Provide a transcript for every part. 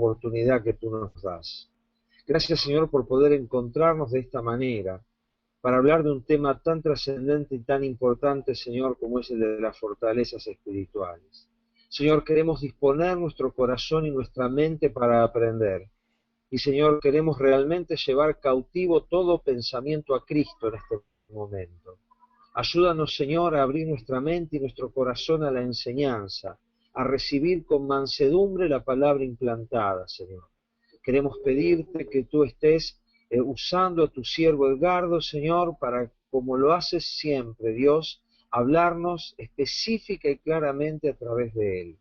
oportunidad que tú nos das. Gracias, Señor, por poder encontrarnos de esta manera, para hablar de un tema tan trascendente y tan importante, Señor, como es el de las fortalezas espirituales. Señor, queremos disponer nuestro corazón y nuestra mente para aprender. Y, Señor, queremos realmente llevar cautivo todo pensamiento a Cristo en este momento. Ayúdanos, Señor, a abrir nuestra mente y nuestro corazón a la enseñanza, a recibir con mansedumbre la palabra implantada, Señor. Queremos pedirte que tú estés usando a tu siervo Edgardo, Señor, para, como lo haces siempre, Dios, hablarnos específica y claramente a través de él.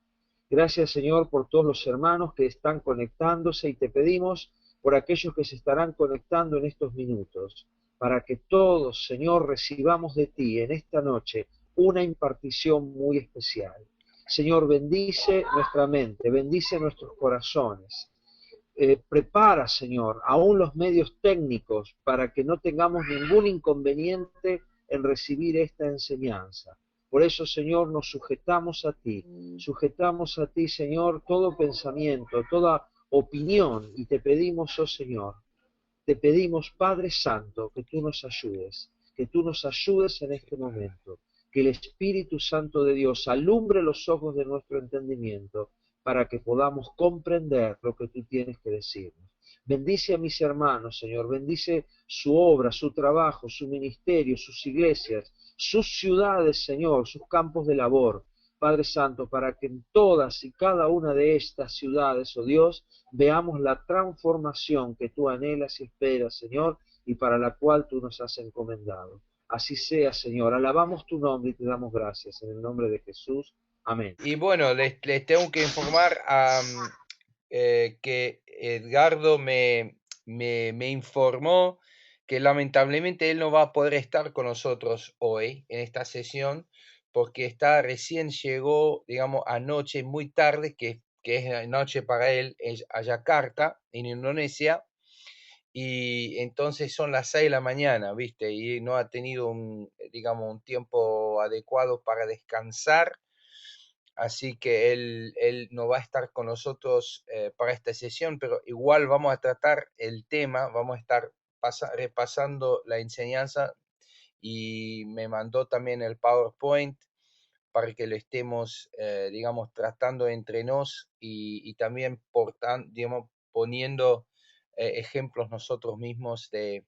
Gracias, Señor, por todos los hermanos que están conectándose y te pedimos por aquellos que se estarán conectando en estos minutos, para que todos, Señor, recibamos de ti en esta noche una impartición muy especial. Señor, bendice nuestra mente, bendice nuestros corazones. Prepara, Señor, aún los medios técnicos para que no tengamos ningún inconveniente en recibir esta enseñanza. Por eso, Señor, nos sujetamos a ti, Señor, todo pensamiento, toda opinión, y te pedimos, oh Señor, te pedimos, Padre Santo, que tú nos ayudes en este momento, que el Espíritu Santo de Dios alumbre los ojos de nuestro entendimiento para que podamos comprender lo que tú tienes que decirnos. Bendice a mis hermanos, Señor, bendice su obra, su trabajo, su ministerio, sus iglesias, sus ciudades, Señor, sus campos de labor. Padre Santo, para que en todas y cada una de estas ciudades, oh Dios, veamos la transformación que tú anhelas y esperas, Señor, y para la cual tú nos has encomendado. Así sea, Señor. Alabamos tu nombre y te damos gracias. En el nombre de Jesús. Amén. Y bueno, les tengo que informar que Edgardo me informó que lamentablemente él no va a poder estar con nosotros hoy en esta sesión porque recién llegó, digamos, anoche muy tarde, que es noche para él, a Yakarta, en Indonesia, y entonces son las 6 de la mañana, ¿viste? Y no ha tenido digamos, un tiempo adecuado para descansar, así que él no va a estar con nosotros para esta sesión, pero igual vamos a tratar el tema, vamos a estar repasando la enseñanza, y me mandó también el PowerPoint para que lo estemos, digamos, tratando entre nos, y también digamos, poniendo ejemplos nosotros mismos de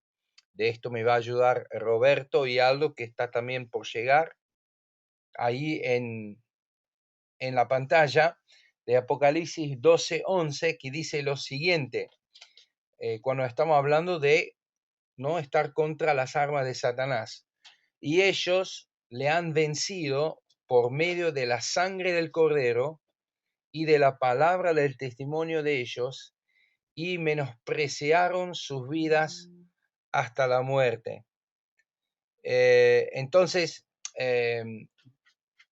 esto. Me va a ayudar Roberto y Aldo, que está también por llegar ahí en la pantalla de Apocalipsis 12:11, que dice lo siguiente, cuando estamos hablando de no estar contra las armas de Satanás. Y ellos le han vencido por medio de la sangre del Cordero y de la palabra del testimonio de ellos, y menospreciaron sus vidas hasta la muerte. Entonces,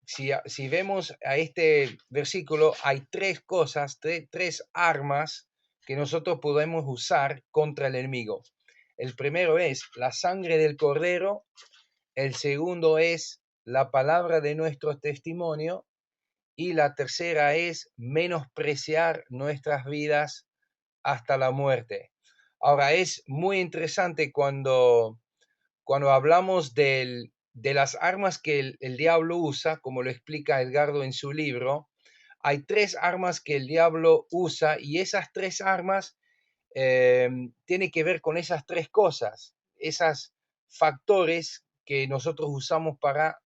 si vemos a este versículo, hay tres cosas, tres armas que nosotros podemos usar contra el enemigo. El primero es la sangre del Cordero, el segundo es la palabra de nuestro testimonio, y la tercera es menospreciar nuestras vidas hasta la muerte. Ahora, es muy interesante cuando hablamos de las armas que el diablo usa, como lo explica Edgardo en su libro. Hay tres armas que el diablo usa, y esas tres armas tienen que ver con esas tres cosas, esos factores que nosotros usamos para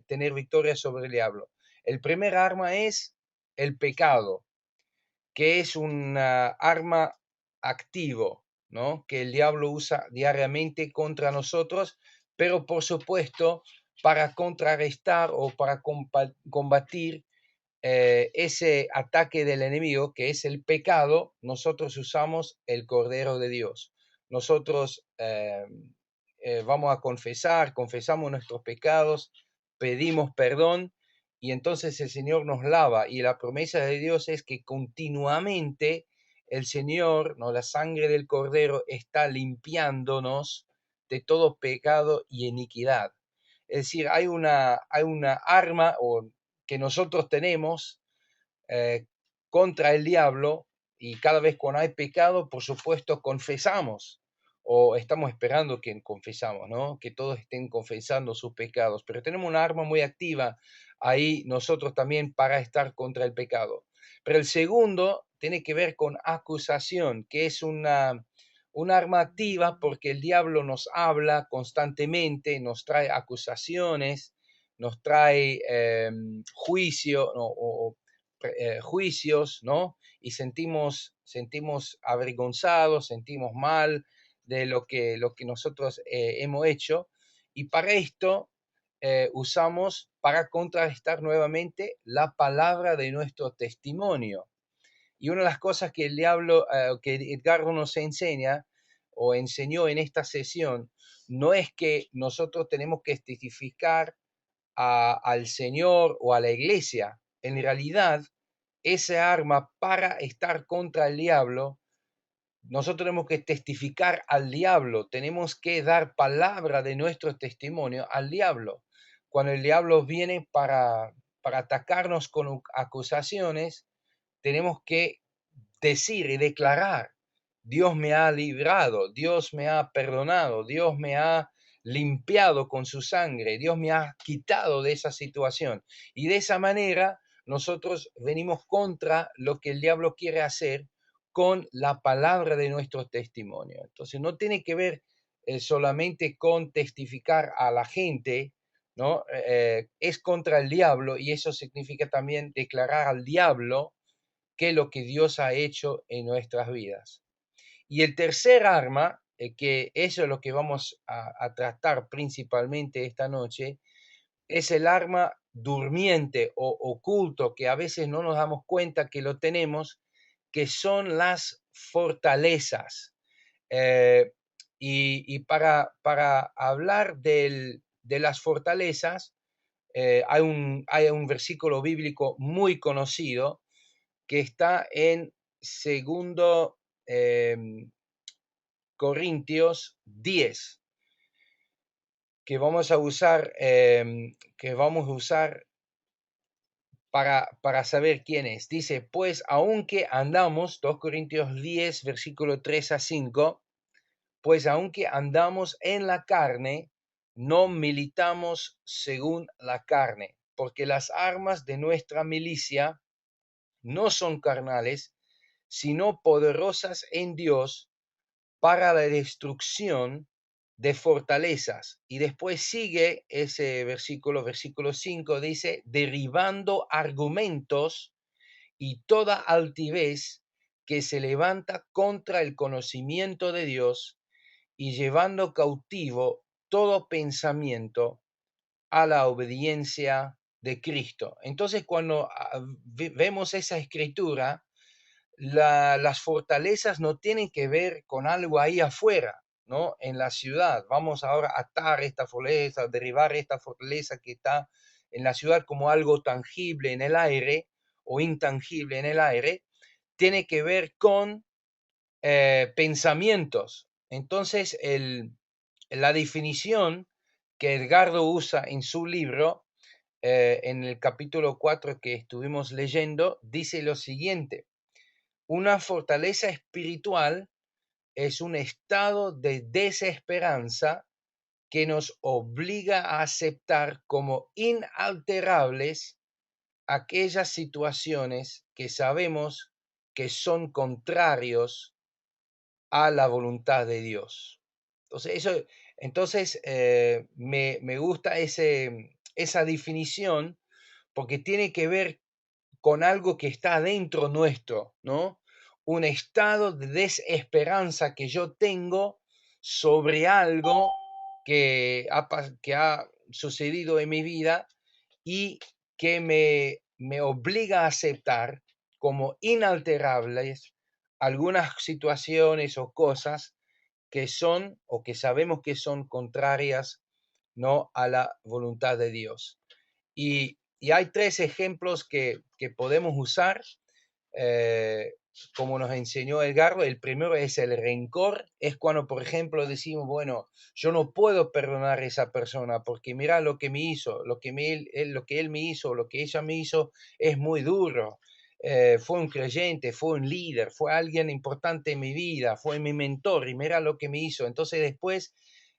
tener victoria sobre el diablo. El primer arma es el pecado, que es una arma activo, ¿no? Que el diablo usa diariamente contra nosotros, pero por supuesto para contrarrestar o para combatir ese ataque del enemigo, que es el pecado, nosotros usamos el Cordero de Dios. Nosotros vamos a confesamos nuestros pecados, pedimos perdón, y entonces el Señor nos lava, y la promesa de Dios es que continuamente el Señor, ¿no?, la sangre del Cordero está limpiándonos de todo pecado y iniquidad. Es decir, hay una arma que nosotros tenemos eh, contra el diablo, y cada vez cuando hay pecado, por supuesto, confesamos o estamos esperando que confesamos, ¿no? Que todos estén confesando sus pecados, pero tenemos una arma muy activa ahí nosotros también para estar contra el pecado. Pero el segundo tiene que ver con acusación, que es una arma activa porque el diablo nos habla constantemente, nos trae acusaciones, nos trae juicio juicios, ¿no? Y sentimos avergonzados, sentimos mal de lo que nosotros hemos hecho. Y para esto usamos para contrarrestar nuevamente la palabra de nuestro testimonio. Y una de las cosas que el diablo, que Edgardo nos enseña o enseñó en esta sesión, no es que nosotros tenemos que testificar al Señor o a la iglesia. En realidad, esa arma para estar contra el diablo, nosotros tenemos que testificar al diablo, tenemos que dar palabra de nuestro testimonio al diablo. Cuando el diablo viene para atacarnos con acusaciones, tenemos que decir y declarar, Dios me ha librado, Dios me ha perdonado, Dios me ha limpiado con su sangre, Dios me ha quitado de esa situación. Y de esa manera nosotros venimos contra lo que el diablo quiere hacer con la palabra de nuestro testimonio. Entonces no tiene que ver solamente con testificar a la gente, ¿no? Es contra el diablo y eso significa también declarar al diablo que lo que Dios ha hecho en nuestras vidas. Y el tercer arma, que eso es lo que vamos a tratar principalmente esta noche, es el arma durmiente o oculto, que a veces no nos damos cuenta que lo tenemos, que son las fortalezas. Y para hablar de las fortalezas, hay un versículo bíblico muy conocido que está en segundo Corintios 10, que vamos a usar, para saber quién es. Dice, pues aunque andamos, 2 Corintios 10, versículo 3 a 5, pues aunque andamos en la carne, no militamos según la carne, porque las armas de nuestra milicia no son carnales, sino poderosas en Dios para la destrucción de fortalezas. Y después sigue ese versículo, versículo 5, dice, derribando argumentos y toda altivez que se levanta contra el conocimiento de Dios y llevando cautivo todo pensamiento a la obediencia de Cristo. Entonces, cuando vemos esa escritura, las fortalezas no tienen que ver con algo ahí afuera, ¿no? En la ciudad. Vamos ahora a atar esta fortaleza, derribar esta fortaleza que está en la ciudad como algo tangible en el aire o intangible en el aire. Tiene que ver con pensamientos. Entonces, la definición que Edgardo usa en su libro, en el capítulo 4 que estuvimos leyendo, dice lo siguiente. Una fortaleza espiritual es un estado de desesperanza que nos obliga a aceptar como inalterables aquellas situaciones que sabemos que son contrarios a la voluntad de Dios. Entonces me gusta esa definición porque tiene que ver con algo que está dentro nuestro, ¿no? Un estado de desesperanza que yo tengo sobre algo que ha sucedido en mi vida y que me obliga a aceptar como inalterables algunas situaciones o cosas que son o que sabemos que son contrarias, ¿no?, a la voluntad de Dios. Y hay tres ejemplos que podemos usar, eh, como nos enseñó Edgardo. El primero es el rencor. Es cuando, por ejemplo, decimos, bueno, yo no puedo perdonar a esa persona porque mira lo que me hizo, lo que él me hizo, lo que ella me hizo es muy duro. fue un creyente, fue un líder, fue alguien importante en mi vida, fue mi mentor y mira lo que me hizo. Entonces después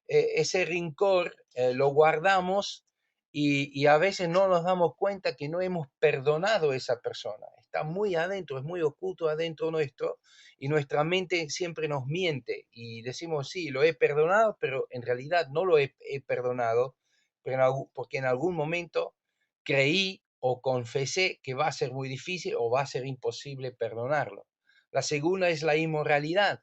ese rencor lo guardamos y a veces no nos damos cuenta que no hemos perdonado a esa persona. Está muy adentro, es muy oculto adentro nuestro y nuestra mente siempre nos miente y decimos, sí, lo he perdonado, pero en realidad no lo he perdonado, porque en algún momento creí o confesé que va a ser muy difícil o va a ser imposible perdonarlo. La segunda es la inmoralidad.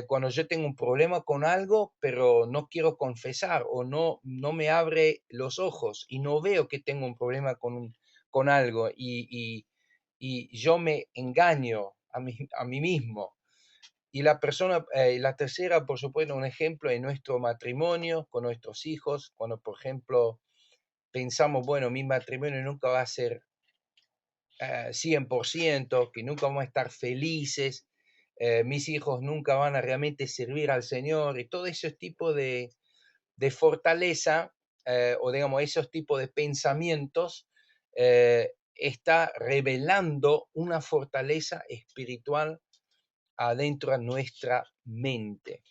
Cuando yo tengo un problema con algo, pero no quiero confesar o no me abre los ojos y no veo que tengo un problema con algo y yo me engaño a mí mismo. Y la tercera, por supuesto, un ejemplo en nuestro matrimonio, con nuestros hijos, cuando, por ejemplo, pensamos, bueno, mi matrimonio nunca va a ser 100%, que nunca vamos a estar felices, mis hijos nunca van a realmente servir al Señor y todo ese tipo de fortaleza o digamos esos tipos de pensamientos está revelando una fortaleza espiritual adentro de nuestra mente,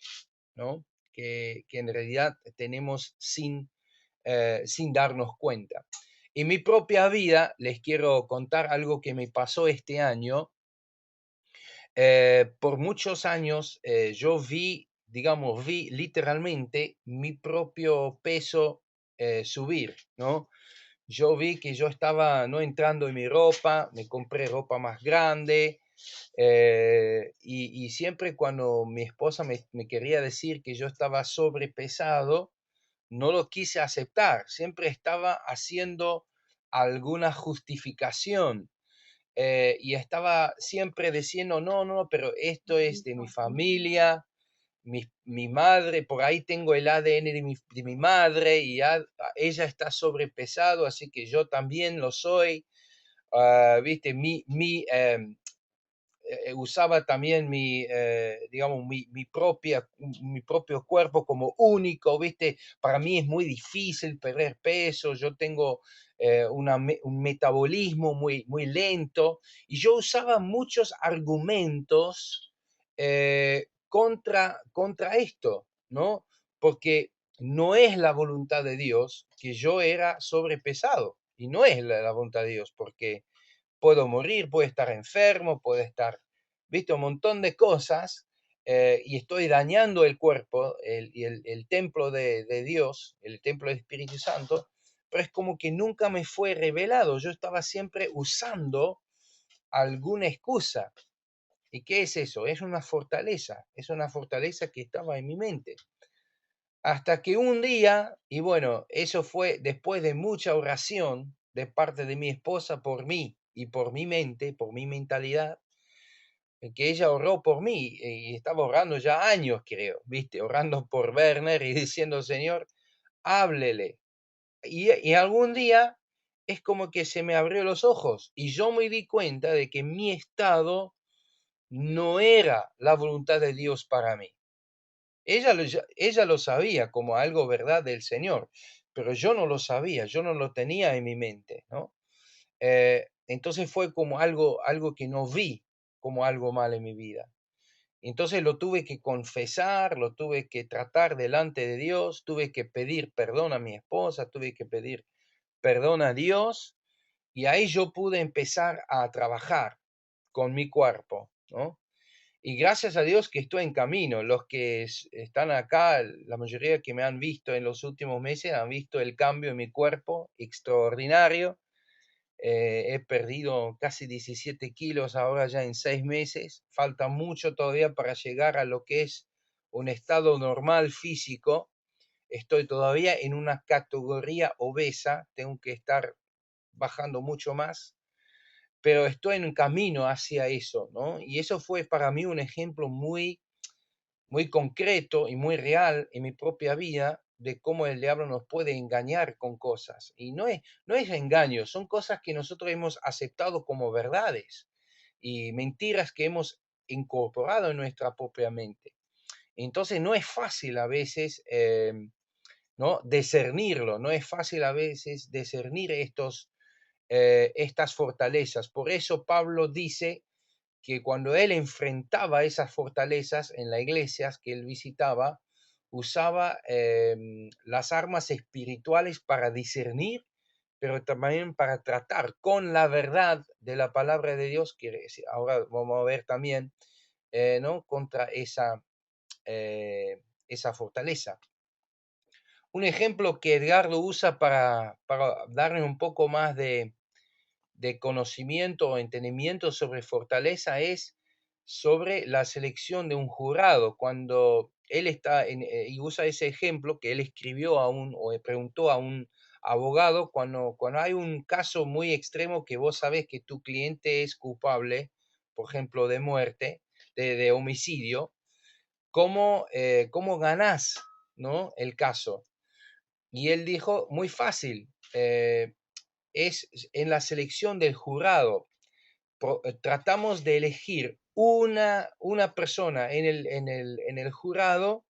¿no? Que en realidad tenemos sin darnos cuenta. En mi propia vida les quiero contar algo que me pasó este año. Por muchos años yo vi literalmente mi propio peso subir, ¿no? Yo vi que yo estaba no entrando en mi ropa, me compré ropa más grande y siempre cuando mi esposa me quería decir que yo estaba sobrepesado, no lo quise aceptar, siempre estaba haciendo alguna justificación y estaba siempre diciendo, no, no, pero esto es de mi familia, mi madre, por ahí tengo el ADN de mi madre y ella está sobrepesado, así que yo también lo soy. Viste, usaba también digamos, mi propio cuerpo como único, ¿viste? Para mí es muy difícil perder peso, yo tengo un metabolismo muy lento y yo usaba muchos argumentos contra esto, ¿no? Porque no es la voluntad de Dios que yo era sobrepesado y no es la voluntad de Dios porque puedo morir, puedo estar enfermo, puedo estar, viste, un montón de cosas y estoy dañando el cuerpo, el templo de Dios, el templo del Espíritu Santo, pero es como que nunca me fue revelado, yo estaba siempre usando alguna excusa. ¿Y qué es eso? Es una fortaleza que estaba en mi mente. Hasta que un día, y bueno, eso fue después de mucha oración de parte de mi esposa por mí y por mi mente, por mi mentalidad, que ella oró por mí y estaba orando ya años, creo, ¿viste? Orando por Werner y diciendo, Señor, háblele. Y algún día es como que se me abrió los ojos y yo me di cuenta de que mi estado no era la voluntad de Dios para mí. Ella lo sabía como algo verdad del Señor, pero yo no lo sabía, yo no lo tenía en mi mente, ¿no? Entonces fue como algo que no vi como algo mal en mi vida. Entonces lo tuve que confesar, lo tuve que tratar delante de Dios, tuve que pedir perdón a mi esposa, tuve que pedir perdón a Dios y ahí yo pude empezar a trabajar con mi cuerpo, ¿no? Y gracias a Dios que estoy en camino. Los que están acá, la mayoría que me han visto en los últimos meses, han visto el cambio en mi cuerpo extraordinario. He perdido casi 17 kilos ahora ya en 6 meses. Falta mucho todavía para llegar a lo que es un estado normal físico. Estoy todavía en una categoría obesa. Tengo que estar bajando mucho más, pero estoy en un camino hacia eso, ¿no? Y eso fue para mí un ejemplo muy concreto y muy real en mi propia vida de cómo el diablo nos puede engañar con cosas. Y no es engaño, son cosas que nosotros hemos aceptado como verdades y mentiras que hemos incorporado en nuestra propia mente. Entonces no es fácil a veces ¿no? discernirlo, no es fácil a veces discernir estas fortalezas. Por eso Pablo dice que cuando él enfrentaba esas fortalezas en las iglesias que él visitaba, usaba las armas espirituales para discernir, pero también para tratar con la verdad de la palabra de Dios, que ahora vamos a ver también, ¿no? Contra esa fortaleza. Un ejemplo que Edgardo usa para darle un poco más de conocimiento o entendimiento sobre fortaleza es sobre la selección de un jurado. Cuando él está y usa ese ejemplo que él escribió o le preguntó a un abogado, cuando hay un caso muy extremo que vos sabés que tu cliente es culpable, por ejemplo, de muerte, de homicidio, ¿cómo ganás, ¿no? el caso? Y él dijo, muy fácil, es en la selección del jurado. Tratamos de elegir una persona en el jurado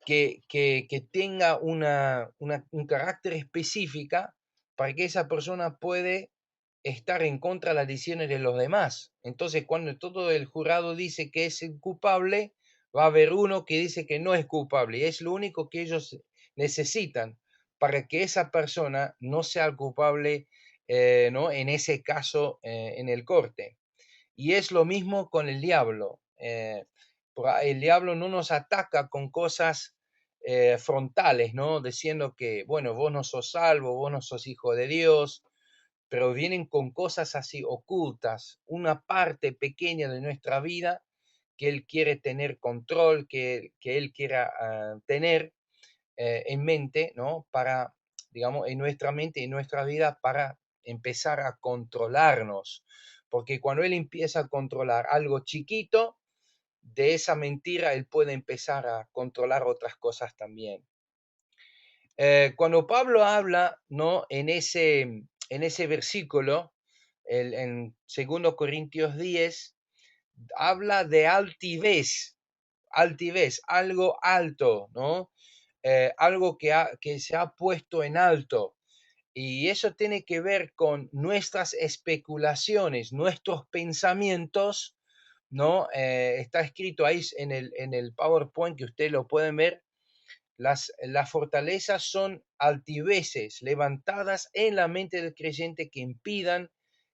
que tenga un carácter específica para que esa persona puede estar en contra de las decisiones de los demás. Entonces, cuando todo el jurado dice que es culpable, va a haber uno que dice que no es culpable. Y es lo único que ellos necesitan para que esa persona no sea culpable, ¿no? En ese caso, en el corte. Y es lo mismo con el diablo. El diablo no nos ataca con cosas frontales, ¿no? Diciendo que, bueno, vos no sos salvo, vos no sos hijo de Dios, pero vienen con cosas así ocultas, una parte pequeña de nuestra vida que Él quiere tener control, que Él quiera tener en mente, ¿no? Para, digamos, en nuestra mente, en nuestra vida, para empezar a controlarnos. Porque cuando Él empieza a controlar algo chiquito, de esa mentira Él puede empezar a controlar otras cosas también. Cuando Pablo habla, ¿no? en ese versículo, en 2 Corintios 10, habla de altivez, algo alto, ¿no? Algo que se ha puesto en alto. Y eso tiene que ver con nuestras especulaciones, nuestros pensamientos, ¿no? Está escrito ahí en el PowerPoint que ustedes lo pueden ver. Las fortalezas son altiveces levantadas en la mente del creyente que impidan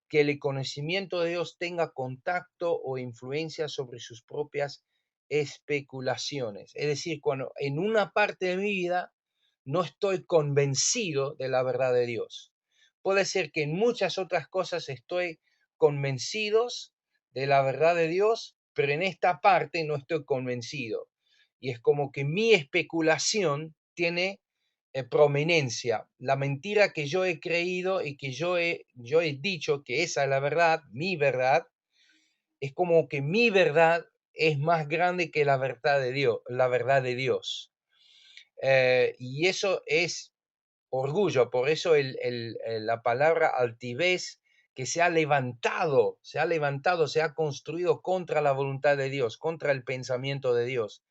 que el conocimiento de Dios tenga contacto o influencia sobre sus propias especulaciones. Es decir, cuando en una parte de mi vida no estoy convencido de la verdad de Dios. Puede ser que en muchas otras cosas estoy convencidos de la verdad de Dios, pero en esta parte no estoy convencido. Y es como que mi especulación tiene prominencia. La mentira que yo he creído y que yo he dicho que esa es la verdad, mi verdad, es como que mi verdad es más grande que la verdad de Dios, la verdad de Dios. Y eso es orgullo, por eso la palabra altivez que se ha levantado, se ha construido contra la voluntad de Dios, contra el pensamiento de Dios.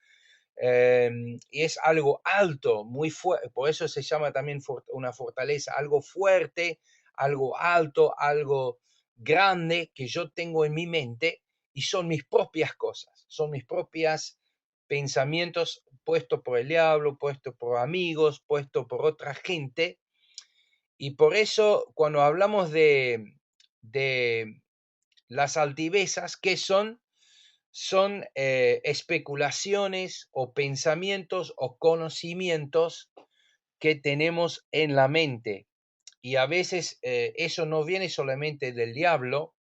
Y es algo alto, muy fuerte, por eso se llama también una fortaleza, algo fuerte, algo alto, algo grande que yo tengo en mi mente y son mis propias cosas, son mis propios pensamientos puestos por el diablo, puestos por amigos, puestos por otra gente. Y por eso cuando hablamos de las altivezas, ¿qué son? Son especulaciones o pensamientos o conocimientos que tenemos en la mente. Y a veces eso no viene solamente del diablo,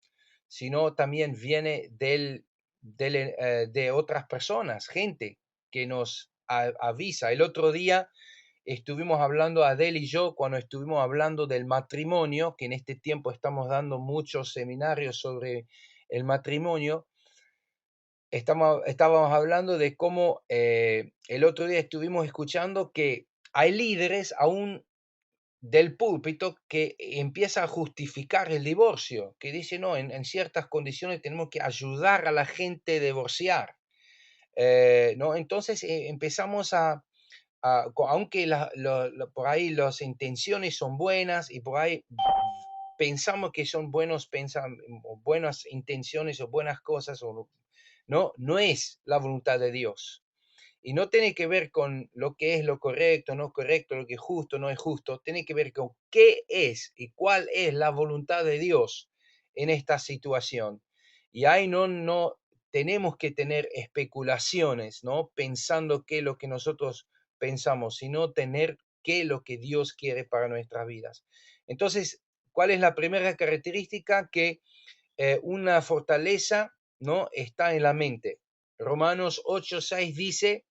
sino también viene de otras personas, gente que nos avisa. El otro día estuvimos hablando, Adele y yo, cuando estuvimos hablando del matrimonio, que en este tiempo estamos dando muchos seminarios sobre el matrimonio. Estábamos hablando de cómo el otro día estuvimos escuchando que hay líderes aún del púlpito que empieza a justificar el divorcio, que dice, no, en ciertas condiciones tenemos que ayudar a la gente a divorciar. ¿No? Entonces empezamos aunque por ahí las intenciones son buenas y por ahí pensamos que son buenas intenciones o buenas cosas, no es la voluntad de Dios. Y no tiene que ver con lo que es lo correcto, no correcto, lo que es justo, no es justo. Tiene que ver con qué es y cuál es la voluntad de Dios en esta situación. Y ahí no tenemos que tener especulaciones, ¿no? Pensando qué es lo que nosotros pensamos, sino tener qué es lo que Dios quiere para nuestras vidas. Entonces, ¿cuál es la primera característica? Que una fortaleza, ¿no? Está en la mente. Romanos 8:6 dice,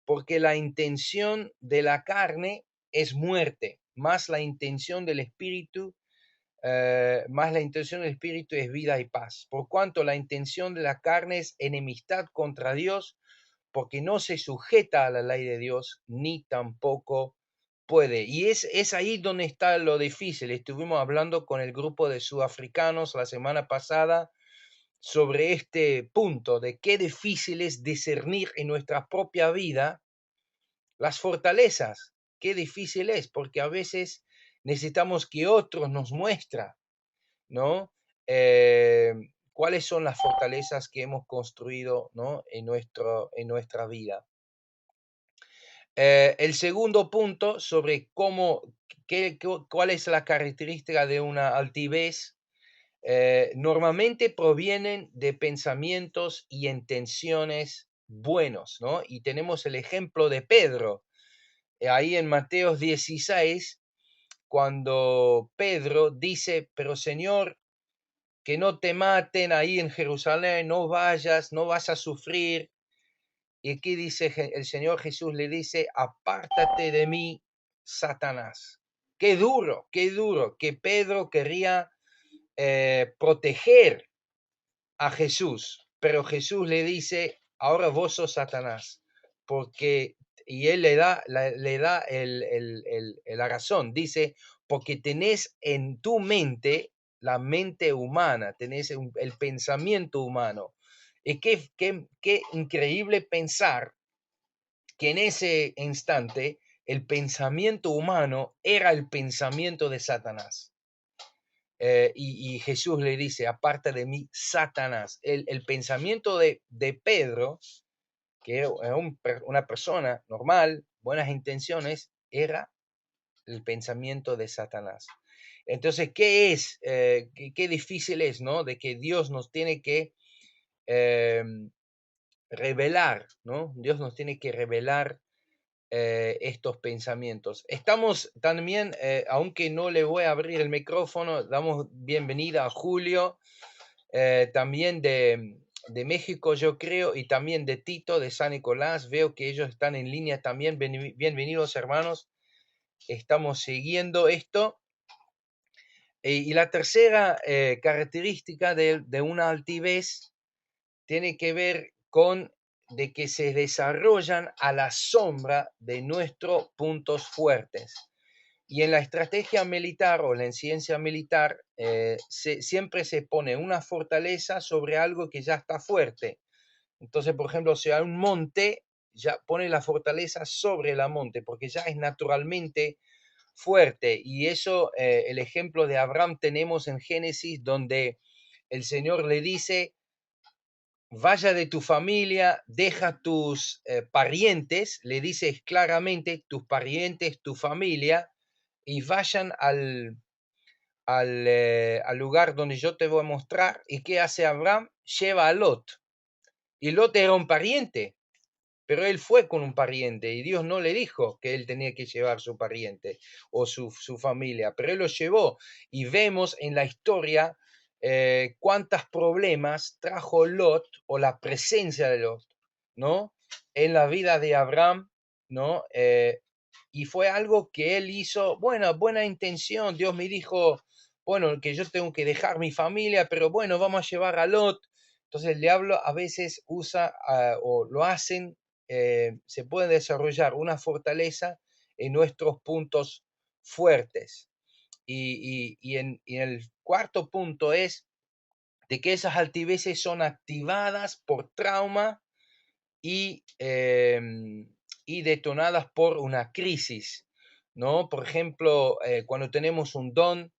porque la intención de la carne es muerte, más la intención del espíritu, es vida y paz. Por cuanto la intención de la carne es enemistad contra Dios, porque no se sujeta a la ley de Dios, ni tampoco puede. Y es ahí donde está lo difícil. Estuvimos hablando con el grupo de sudafricanos la semana pasada sobre este punto de qué difícil es discernir en nuestra propia vida las fortalezas. Qué difícil es, porque a veces necesitamos que otros nos muestren, ¿no? Cuáles son las fortalezas que hemos construido, ¿no? en nuestra vida. El segundo punto sobre cuál es la característica de una altivez, normalmente provienen de pensamientos y intenciones buenos, ¿no? Y tenemos el ejemplo de Pedro, ahí en Mateo 16, cuando Pedro dice, pero Señor, que no te maten ahí en Jerusalén, no vayas, no vas a sufrir. Y aquí dice el Señor Jesús le dice, apártate de mí, Satanás. Qué duro, que Pedro quería proteger a Jesús, pero Jesús le dice, ahora vos sos Satanás, porque, y él le da la razón, dice, porque tenés en tu mente la mente humana, tenés el pensamiento humano. Y qué increíble pensar que en ese instante el pensamiento humano era el pensamiento de Satanás. Y Jesús le dice, aparte de mí, Satanás. El pensamiento de Pedro, que era una persona normal, buenas intenciones, era el pensamiento de Satanás. Entonces, ¿qué es? Qué difícil es, ¿no? De que Dios nos tiene que revelar, ¿no? Dios nos tiene que revelar estos pensamientos. Estamos también, aunque no le voy a abrir el micrófono, damos bienvenida a Julio, también de México, yo creo, y también de Tito, de San Nicolás. Veo que ellos están en línea también. Bienvenidos, hermanos. Estamos siguiendo esto. Y la tercera característica de una altivez tiene que ver con de que se desarrollan a la sombra de nuestros puntos fuertes. Y en la estrategia militar o en ciencia militar siempre se pone una fortaleza sobre algo que ya está fuerte. Entonces, por ejemplo, si hay un monte, ya pone la fortaleza sobre el monte, porque ya es naturalmente fuerte. Y eso, el ejemplo de Abraham tenemos en Génesis, donde el Señor le dice, vaya de tu familia, deja tus parientes, le dices claramente, tus parientes, tu familia, y vayan al lugar donde yo te voy a mostrar. ¿Y qué hace Abraham? Lleva a Lot. Y Lot era un pariente, pero él fue con un pariente y Dios no le dijo que él tenía que llevar su pariente o su familia, pero él lo llevó. Y vemos en la historia cuántos problemas trajo Lot o la presencia de Lot, ¿no? En la vida de Abraham, ¿no? Y fue algo que él hizo, buena intención. Dios me dijo, bueno, que yo tengo que dejar mi familia, pero bueno, vamos a llevar a Lot. Entonces el diablo a veces usa o lo hacen, se puede desarrollar una fortaleza en nuestros puntos fuertes. Y el cuarto punto es de que esas altiveces son activadas por trauma y, y detonadas por una crisis, ¿no? Por ejemplo, cuando tenemos un don,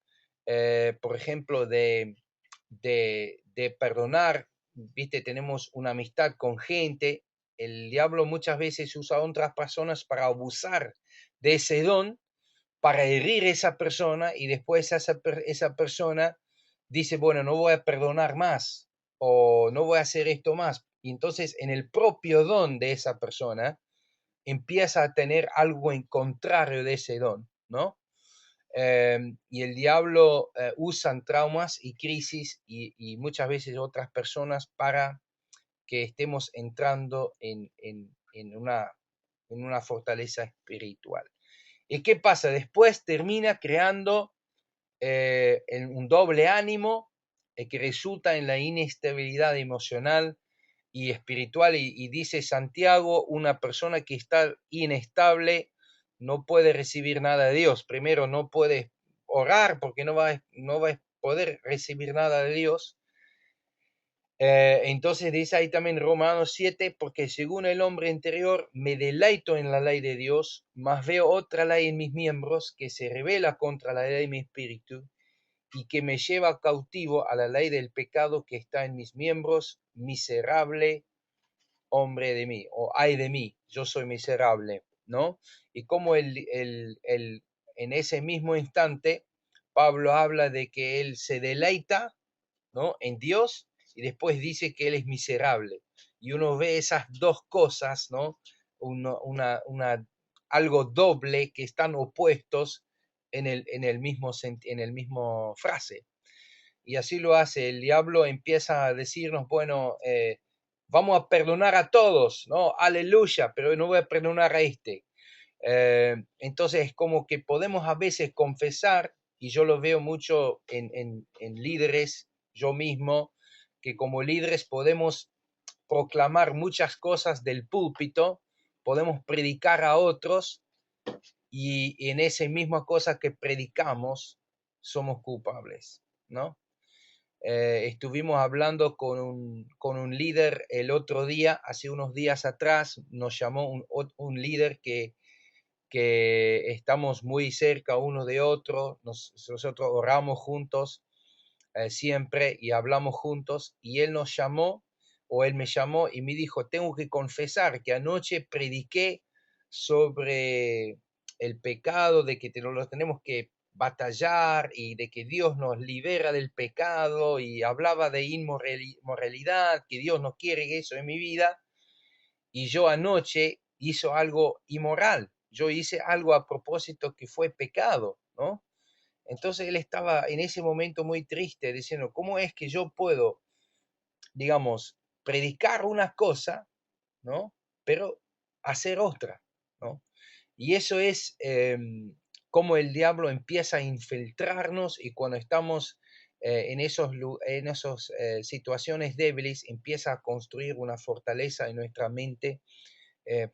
por ejemplo, de perdonar, viste, tenemos una amistad con gente, el diablo muchas veces usa a otras personas para abusar de ese don, para herir a esa persona y después esa persona dice, bueno, no voy a perdonar más o no voy a hacer esto más. Y entonces en el propio don de esa persona empieza a tener algo en contrario de ese don, ¿no? Y el diablo usa traumas y crisis y muchas veces otras personas para que estemos entrando en una fortaleza espiritual. ¿Y qué pasa? Después termina creando un doble ánimo que resulta en la inestabilidad emocional y espiritual. Y dice Santiago, una persona que está inestable no puede recibir nada de Dios. Primero, no puede orar porque no va a poder recibir nada de Dios. Entonces dice ahí también Romanos 7, porque según el hombre interior me deleito en la ley de Dios, mas veo otra ley en mis miembros que se revela contra la ley de mi espíritu y que me lleva cautivo a la ley del pecado que está en mis miembros. Miserable hombre de mí, o ay de mí, yo soy miserable, ¿no? Y como en ese mismo instante, Pablo habla de que él se deleita, ¿no? En Dios, y después dice que él es miserable. Y uno ve esas dos cosas, ¿no? Algo doble que están opuestos en el mismo frase. Y así lo hace. El diablo empieza a decirnos, bueno, vamos a perdonar a todos, ¿no? Aleluya, pero no voy a perdonar a este. Entonces es como que podemos a veces confesar, y yo lo veo mucho en líderes, yo mismo, que como líderes podemos proclamar muchas cosas del púlpito, podemos predicar a otros, y en esa misma cosa que predicamos somos culpables, ¿no? Estuvimos hablando con un líder el otro día, hace unos días atrás, nos llamó un líder que estamos muy cerca uno de otro, nosotros oramos juntos siempre y hablamos juntos, y él nos llamó, o él me llamó y me dijo, tengo que confesar que anoche prediqué sobre el pecado, de que lo tenemos que batallar y de que Dios nos libera del pecado, y hablaba de inmoralidad, que Dios no quiere eso en mi vida, y yo anoche hice algo inmoral, yo hice algo a propósito que fue pecado, ¿no? Entonces él estaba en ese momento muy triste, diciendo, ¿cómo es que yo puedo, digamos, predicar una cosa, ¿no? Pero hacer otra, ¿no? Y eso es cómo el diablo empieza a infiltrarnos, y cuando estamos en esas situaciones débiles, empieza a construir una fortaleza en nuestra mente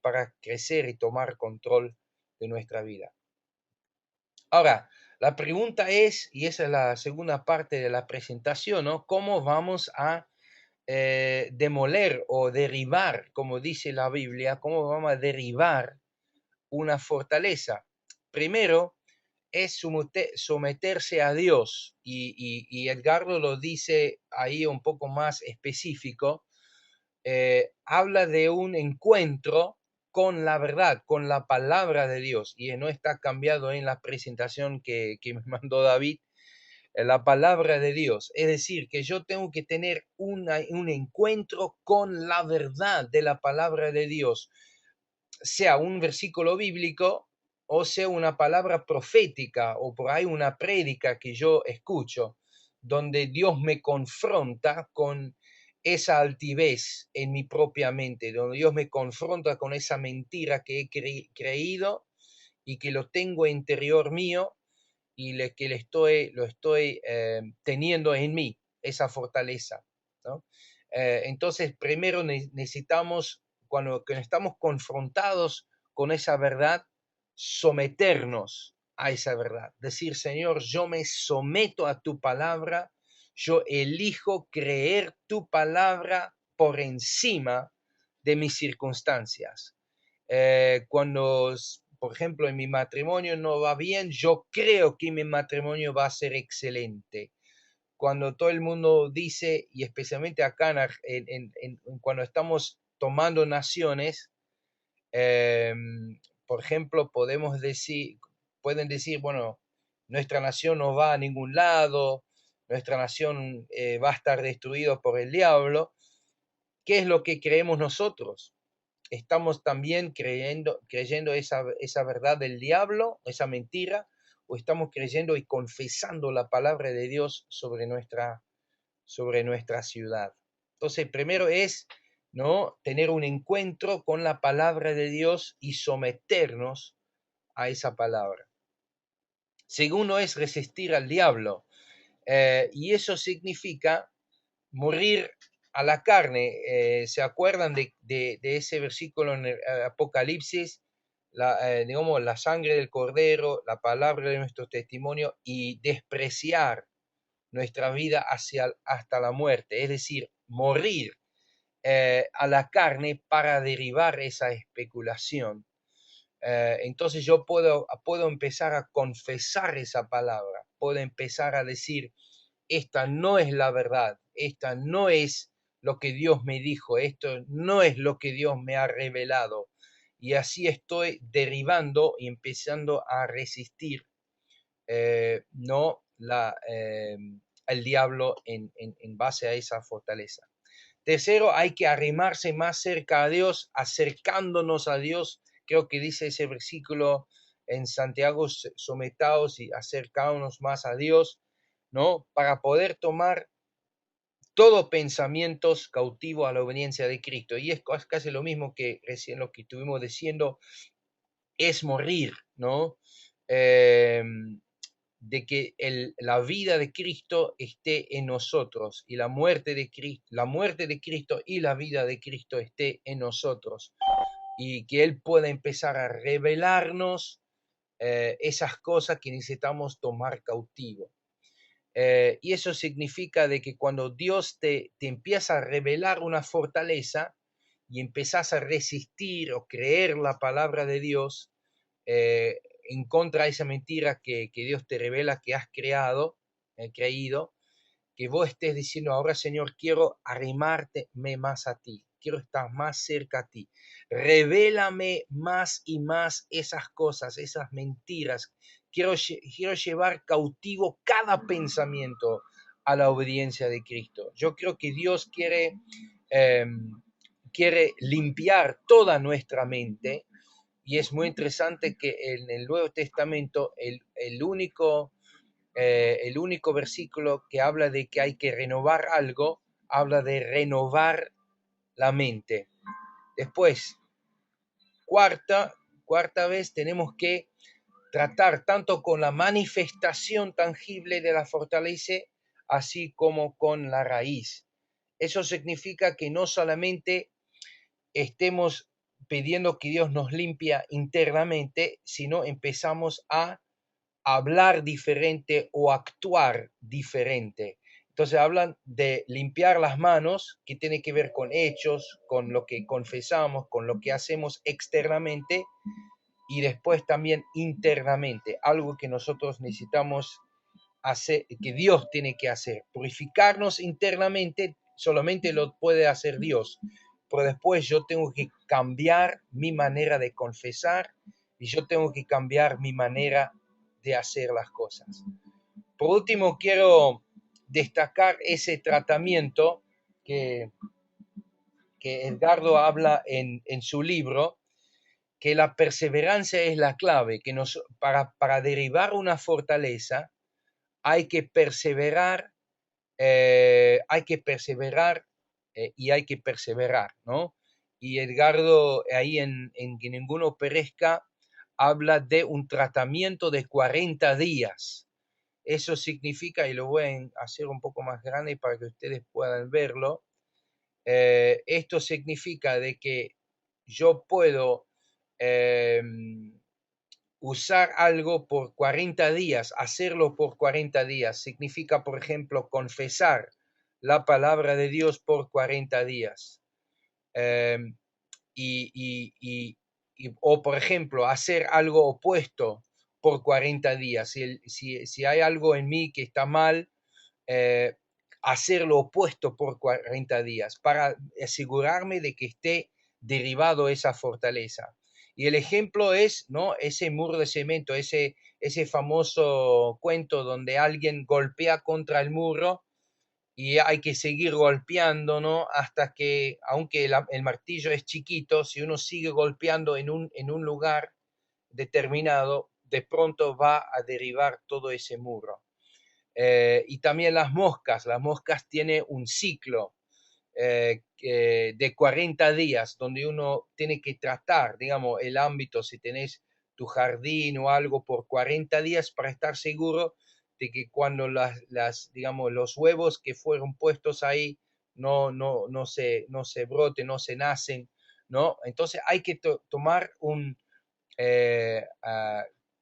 para crecer y tomar control de nuestra vida. Ahora, la pregunta es, y esa es la segunda parte de la presentación, ¿no? ¿Cómo vamos a demoler o derribar, como dice la Biblia, cómo vamos a derribar una fortaleza? Primero es someterse a Dios, y Edgardo lo dice ahí un poco más específico. Habla de un encuentro con la verdad, con la palabra de Dios, y no está cambiado en la presentación que me mandó David, la palabra de Dios. Es decir, que yo tengo que tener un encuentro con la verdad de la palabra de Dios, sea un versículo bíblico o sea una palabra profética o por ahí una prédica que yo escucho, donde Dios me confronta con esa altivez en mi propia mente, donde Dios me confronta con esa mentira que he creído y que lo tengo interior mío, y que lo estoy teniendo en mí, esa fortaleza, ¿no? Entonces, primero necesitamos, cuando estamos confrontados con esa verdad, someternos a esa verdad. Decir, Señor, yo me someto a tu palabra, yo elijo creer tu palabra por encima de mis circunstancias. Cuando por ejemplo, en mi matrimonio no va bien, yo creo que mi matrimonio va a ser excelente. Cuando todo el mundo dice, y especialmente acá cuando estamos tomando naciones, por ejemplo, pueden decir, bueno, nuestra nación no va a ningún lado, nuestra nación va a estar destruida por el diablo. ¿Qué es lo que creemos nosotros? ¿Estamos también creyendo esa verdad del diablo, esa mentira? ¿O estamos creyendo y confesando la palabra de Dios sobre nuestra ciudad? Entonces, primero es, ¿no?, tener un encuentro con la palabra de Dios y someternos a esa palabra. Segundo es resistir al diablo. Y eso significa morir a la carne. ¿Se acuerdan de ese versículo en el Apocalipsis? Digamos, la sangre del cordero, la palabra de nuestro testimonio, y despreciar nuestra vida hasta la muerte, es decir, morir a la carne para derribar esa especulación. Entonces yo puedo empezar a confesar esa palabra, puedo empezar a decir, esta no es la verdad, esta no es lo que Dios me dijo, esto no es lo que Dios me ha revelado. Y así estoy derribando y empezando a resistir no el diablo en base a esa fortaleza. Tercero, hay que arrimarse más cerca a Dios, acercándonos a Dios. Creo que dice ese versículo en Santiago, sometaos y acercámonos más a Dios, ¿no? Para poder tomar todo pensamientos cautivos a la obediencia de Cristo. Y es casi lo mismo que recién lo que estuvimos diciendo, es morir, ¿no? De que la vida de Cristo esté en nosotros y la muerte de Cristo y la vida de Cristo esté en nosotros, y que Él pueda empezar a revelarnos esas cosas que necesitamos tomar cautivo. Y eso significa de que cuando Dios te empieza a revelar una fortaleza y empezás a resistir o creer la palabra de Dios, en contra de esa mentira que Dios te revela que has creído, que vos estés diciendo, ahora Señor, quiero arrimarte más a ti, quiero estar más cerca a ti, revélame más y más esas cosas, esas mentiras, quiero llevar cautivo cada pensamiento a la obediencia de Cristo. Yo creo que Dios quiere limpiar toda nuestra mente. Y es muy interesante que en el Nuevo Testamento el único versículo que habla de que hay que renovar algo, habla de renovar la mente. Después, cuarta vez, tenemos que tratar tanto con la manifestación tangible de la fortaleza, así como con la raíz. Eso significa que no solamente estemos pidiendo que Dios nos limpia internamente, sino empezamos a hablar diferente o actuar diferente. Entonces hablan de limpiar las manos, que tiene que ver con hechos, con lo que confesamos, con lo que hacemos externamente, y después también internamente, algo que nosotros necesitamos hacer, que Dios tiene que hacer. Purificarnos internamente solamente lo puede hacer Dios, pero después yo tengo que cambiar mi manera de confesar y yo tengo que cambiar mi manera de hacer las cosas. Por último, quiero destacar ese tratamiento que Edgardo habla en su libro, que la perseverancia es la clave, que para derribar una fortaleza hay que perseverar, y hay que perseverar, ¿no? Y Edgardo, ahí en Que Ninguno Perezca, habla de un tratamiento de 40 días. Eso significa, y lo voy a hacer un poco más grande para que ustedes puedan verlo, esto significa de que yo puedo usar algo por 40 días, hacerlo por 40 días. Significa, por ejemplo, confesar la palabra de Dios por 40 días. Y o por ejemplo, hacer algo opuesto por 40 días. Si hay algo en mí que está mal, eh, hacer lo opuesto por 40 días para asegurarme de que esté derribado esa fortaleza. Y el ejemplo es, ¿no?, ese muro de cemento, ese famoso cuento donde alguien golpea contra el muro y hay que seguir golpeando, ¿no?, hasta que, aunque el martillo es chiquito, si uno sigue golpeando en un lugar determinado, de pronto va a derribar todo ese muro. Y también las moscas tienen un ciclo de 40 días donde uno tiene que tratar, digamos, el ámbito, si tenés tu jardín o algo por 40 días para estar seguro de que cuando digamos, los huevos que fueron puestos ahí no se broten, no se nacen, ¿no? Entonces hay que tomar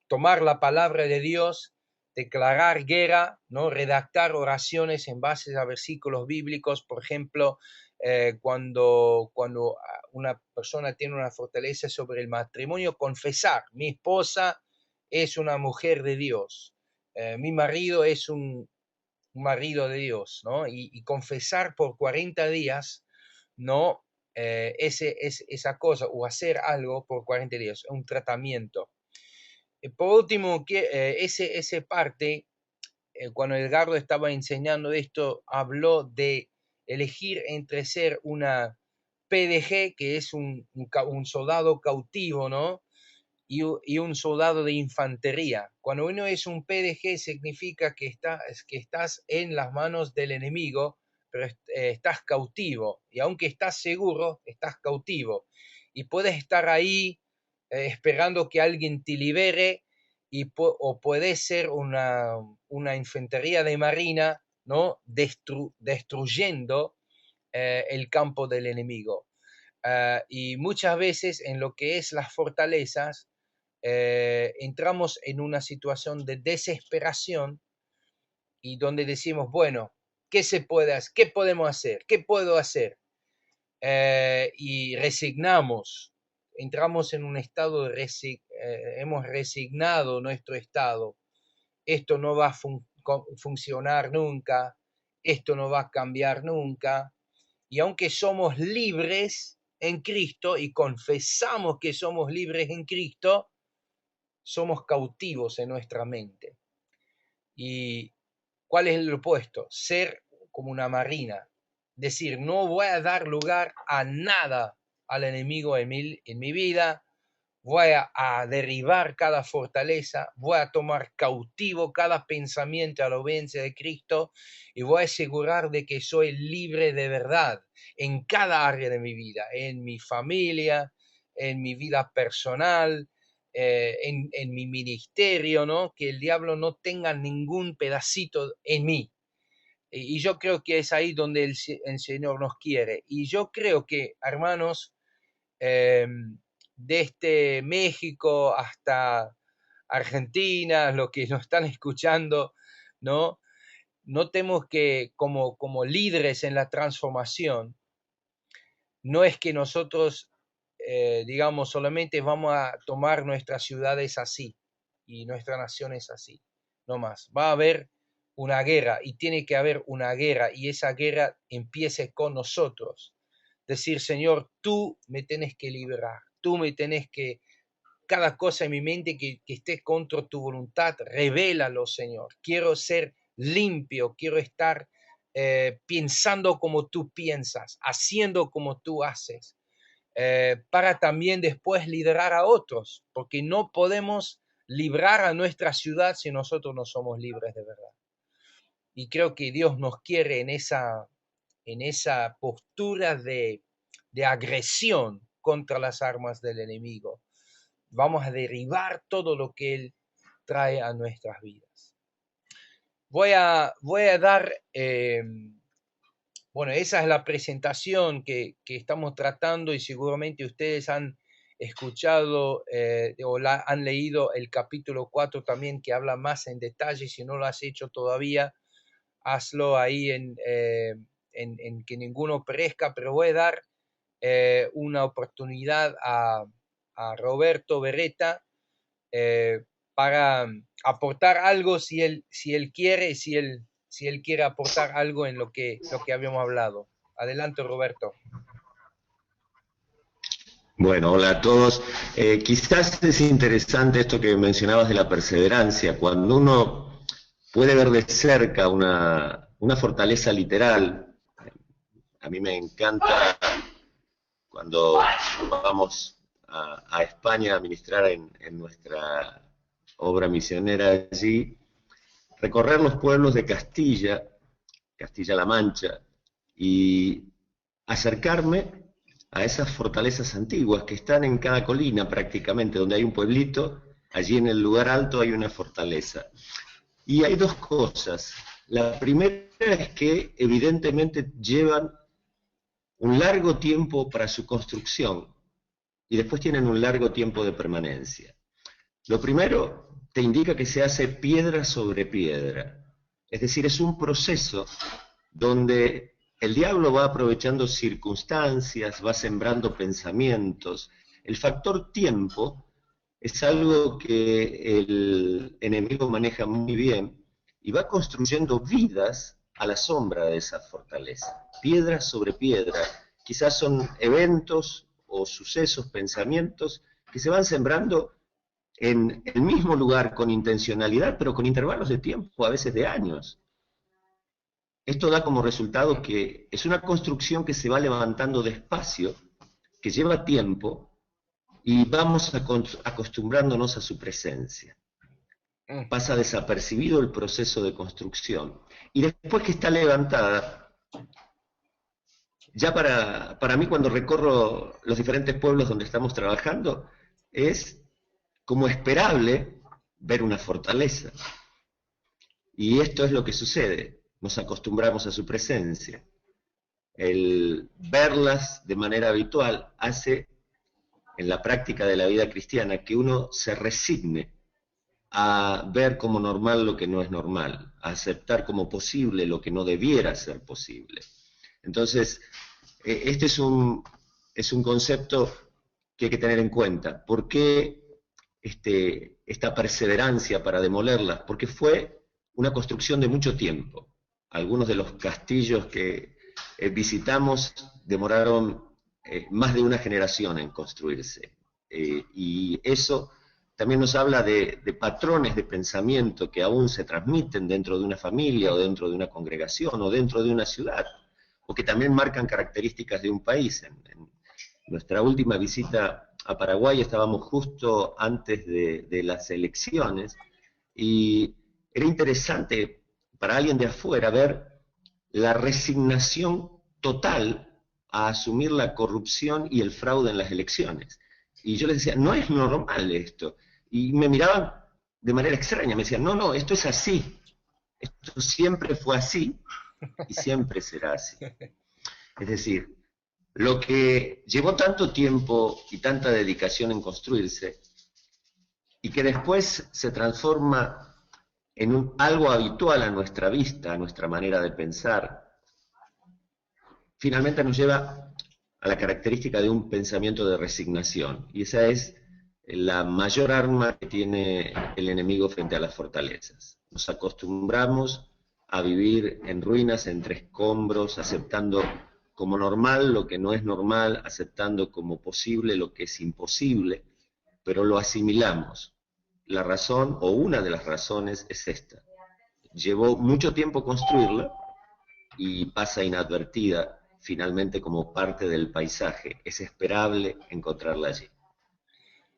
tomar la palabra de Dios, declarar guerra, ¿no?, redactar oraciones en base a versículos bíblicos. Por ejemplo, cuando una persona tiene una fortaleza sobre el matrimonio, confesar: mi esposa es una mujer de Dios, mi marido es un marido de Dios, ¿no? Y confesar por 40 días, ¿no? Esa cosa, o hacer algo por 40 días, un tratamiento. Por último, ese parte, cuando Edgardo estaba enseñando esto, habló de elegir entre ser una PDG, que es un soldado cautivo, ¿no?, y un soldado de infantería. Cuando uno es un PDG significa que estás en las manos del enemigo, pero estás cautivo. Y aunque estás seguro, estás cautivo. Y puedes estar ahí esperando que alguien te libere, o puede ser una infantería de marina, ¿no?, destruyendo el campo del enemigo. Y muchas veces en lo que es las fortalezas, entramos en una situación de desesperación y donde decimos, bueno, ¿qué se puede hacer? ¿Qué podemos hacer? ¿Qué puedo hacer? Y resignamos, entramos en un estado hemos resignado nuestro estado. Esto no va a funcionar nunca, esto no va a cambiar nunca. Y aunque somos libres en Cristo y confesamos que somos libres en Cristo, somos cautivos en nuestra mente. ¿Y cuál es el opuesto? Ser como una marina. Decir, no voy a dar lugar a nada al enemigo en mi vida, voy a derribar cada fortaleza, voy a tomar cautivo cada pensamiento a la obediencia de Cristo y voy a asegurar de que soy libre de verdad en cada área de mi vida, en mi familia, en mi vida personal, en mi ministerio, ¿no? Que el diablo no tenga ningún pedacito en mí. Y yo creo que es ahí donde el Señor nos quiere. Y yo creo que, hermanos, desde México hasta Argentina, los que nos están escuchando, ¿no? Notemos que como líderes en la transformación, no es que nosotros, digamos, solamente vamos a tomar nuestras ciudades así y nuestras naciones así, no más. Va a haber una guerra y tiene que haber una guerra y esa guerra empiece con nosotros. Decir, Señor, tú me tenés que liberar, tú me tenés que, cada cosa en mi mente que esté contra tu voluntad, revélalo, Señor. Quiero ser limpio, quiero estar pensando como tú piensas, haciendo como tú haces, para también después liderar a otros, porque no podemos librar a nuestra ciudad si nosotros no somos libres de verdad. Y creo que Dios nos quiere en esa postura de agresión contra las armas del enemigo. Vamos a derribar todo lo que Él trae a nuestras vidas. Voy a dar, bueno, esa es la presentación que estamos tratando y seguramente ustedes han escuchado o han leído el capítulo 4 también, que habla más en detalle. Si no lo has hecho todavía, hazlo ahí en que ninguno perezca, pero voy a dar una oportunidad a a Roberto Beretta para aportar algo si él quiere, si él quiere aportar algo en lo que habíamos hablado. Adelante, Roberto. Bueno, hola a todos. Quizás es interesante esto que mencionabas de la perseverancia. Cuando uno puede ver de cerca una fortaleza literal, a mí me encanta cuando vamos a España a ministrar en nuestra obra misionera allí, recorrer los pueblos de Castilla-La Mancha, y acercarme a esas fortalezas antiguas que están en cada colina prácticamente, donde hay un pueblito, allí en el lugar alto hay una fortaleza. Y hay dos cosas. La primera es que evidentemente llevan un largo tiempo para su construcción y después tienen un largo tiempo de permanencia. Lo primero te indica que se hace piedra sobre piedra, es decir, es un proceso donde el diablo va aprovechando circunstancias, va sembrando pensamientos. El factor tiempo es algo que el enemigo maneja muy bien y va construyendo vidas a la sombra de esa fortaleza, piedra sobre piedra. Quizás son eventos o sucesos, pensamientos que se van sembrando en el mismo lugar con intencionalidad, pero con intervalos de tiempo, a veces de años. Esto da como resultado que es una construcción que se va levantando despacio, que lleva tiempo, y vamos acostumbrándonos a su presencia. Pasa desapercibido el proceso de construcción. Y después que está levantada, ya para mí cuando recorro los diferentes pueblos donde estamos trabajando, es como esperable ver una fortaleza. Y esto es lo que sucede, nos acostumbramos a su presencia. El verlas de manera habitual hace, en la práctica de la vida cristiana, que uno se resigne a ver como normal lo que no es normal, a aceptar como posible lo que no debiera ser posible. Entonces, este es un concepto que hay que tener en cuenta. ¿Por qué esta perseverancia para demolerlas? Porque fue una construcción de mucho tiempo. Algunos de los castillos que visitamos demoraron más de una generación en construirse. Y eso también nos habla de patrones de pensamiento que aún se transmiten dentro de una familia o dentro de una congregación o dentro de una ciudad, o que también marcan características de un país. En nuestra última visita a Paraguay estábamos justo antes de las elecciones y era interesante para alguien de afuera ver la resignación total a asumir la corrupción y el fraude en las elecciones. Y yo les decía, no es normal esto. Y me miraban de manera extraña, me decían, no, esto es así. Esto siempre fue así y siempre será así. Es decir, lo que llevó tanto tiempo y tanta dedicación en construirse y que después se transforma en algo habitual a nuestra vista, a nuestra manera de pensar, finalmente nos lleva a la característica de un pensamiento de resignación. Y esa es la mayor arma que tiene el enemigo frente a las fortalezas. Nos acostumbramos a vivir en ruinas, entre escombros, aceptando como normal lo que no es normal, aceptando como posible lo que es imposible, pero lo asimilamos. La razón, o una de las razones, es esta. Llevó mucho tiempo construirla y pasa inadvertida finalmente como parte del paisaje. Es esperable encontrarla allí.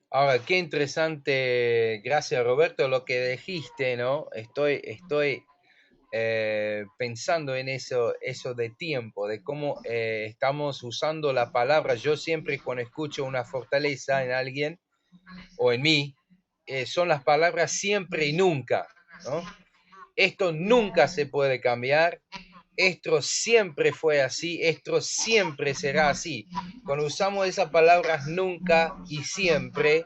Ahora, qué interesante, gracias Roberto, lo que dijiste, ¿no? Estoy pensando en eso de tiempo, de cómo estamos usando la palabra. Yo siempre cuando escucho una fortaleza en alguien o en mí, son las palabras siempre y nunca, ¿no? Esto nunca se puede cambiar, esto siempre fue así, esto siempre será así. Cuando usamos esas palabras nunca y siempre,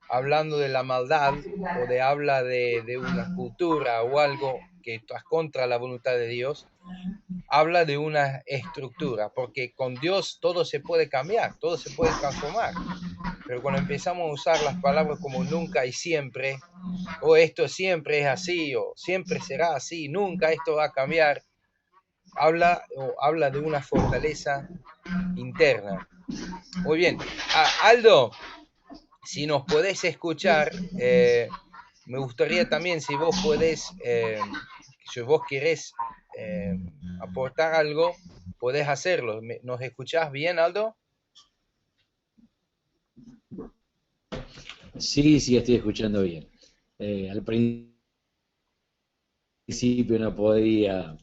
hablando de la maldad o de habla de una cultura o algo que está contra la voluntad de Dios, habla de una estructura, porque con Dios todo se puede cambiar, todo se puede transformar. pero cuando empezamos a usar las palabras como nunca y siempre, o esto siempre es así, o siempre será así, nunca esto va a cambiar, habla de una fortaleza interna. Muy bien. Aldo, si nos podés escuchar, me gustaría también si vos podés, si vos querés aportar algo, podés hacerlo. ¿Nos escuchás bien, Aldo? Sí, sí, estoy escuchando bien. Al principio no podía,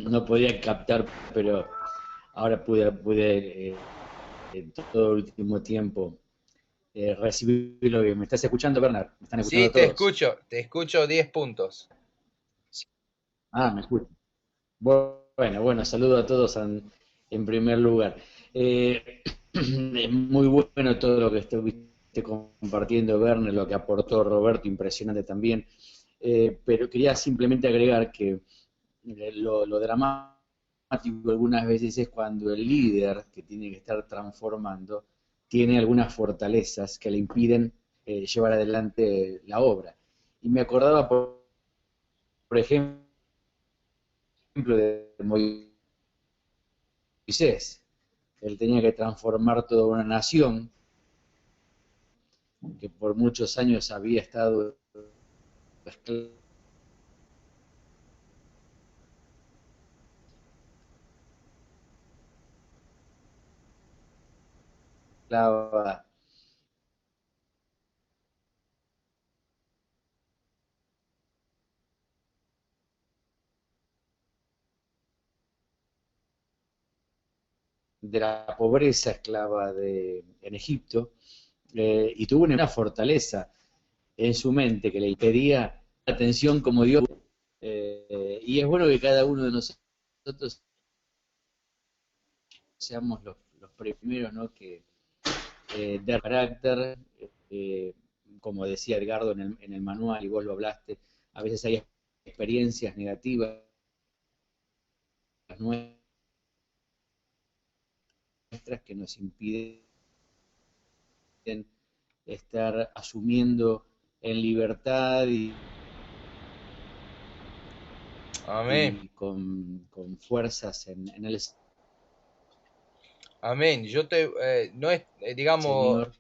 no podía captar, pero ahora pude en todo el último tiempo recibirlo bien. ¿Me estás escuchando, Bernard? ¿Me están Sí, escuchando todos? te escucho 10 puntos. Ah, me escucho. Bueno, saludo a todos en primer lugar. Es muy bueno todo lo que estuviste compartiendo, Werner, lo que aportó Roberto, impresionante también. Pero quería simplemente agregar que lo dramático algunas veces es cuando el líder que tiene que estar transformando tiene algunas fortalezas que le impiden llevar adelante la obra. Y me acordaba, por ejemplo, de Moisés. Él tenía que transformar toda una nación que por muchos años había estado esclava de la pobreza, esclava en Egipto, y tuvo una fortaleza en su mente que le impedía la atención como Dios. Y es bueno que cada uno de nosotros seamos los primeros, ¿no? Que de carácter, eh, como decía Edgardo en el manual, y vos lo hablaste, a veces hay experiencias negativas nuestras que nos impiden estar asumiendo en libertad Amén. y con fuerzas en el Amén. No es, digamos, Señor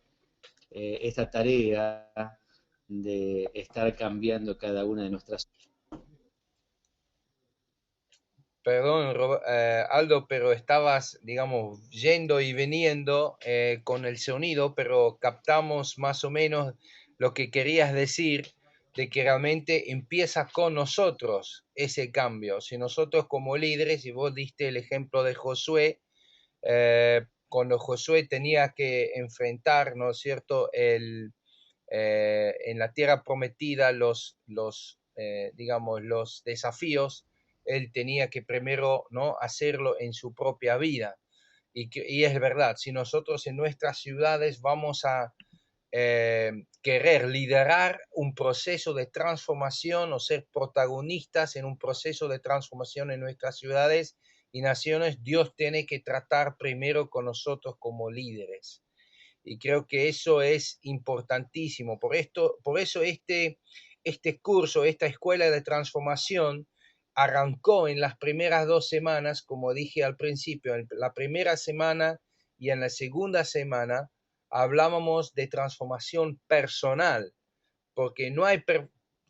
esta tarea de estar cambiando cada una de nuestras. perdón, Aldo, pero estabas, digamos, yendo y viniendo con el sonido, pero captamos más o menos lo que querías decir de que realmente empieza con nosotros ese cambio. Si nosotros como líderes, y vos diste el ejemplo de Josué, cuando Josué tenía que enfrentar, ¿no es cierto?, en la tierra prometida digamos, los desafíos, él tenía que primero, ¿no?, hacerlo en su propia vida. Y es verdad, si nosotros en nuestras ciudades vamos a querer liderar un proceso de transformación o ser protagonistas en un proceso de transformación en nuestras ciudades y naciones, Dios tiene que tratar primero con nosotros como líderes. Y creo que eso es importantísimo. Por eso este curso, esta escuela de transformación, arrancó en las primeras 2 semanas, como dije al principio, en la primera semana y en la segunda semana hablábamos de transformación personal, porque no hay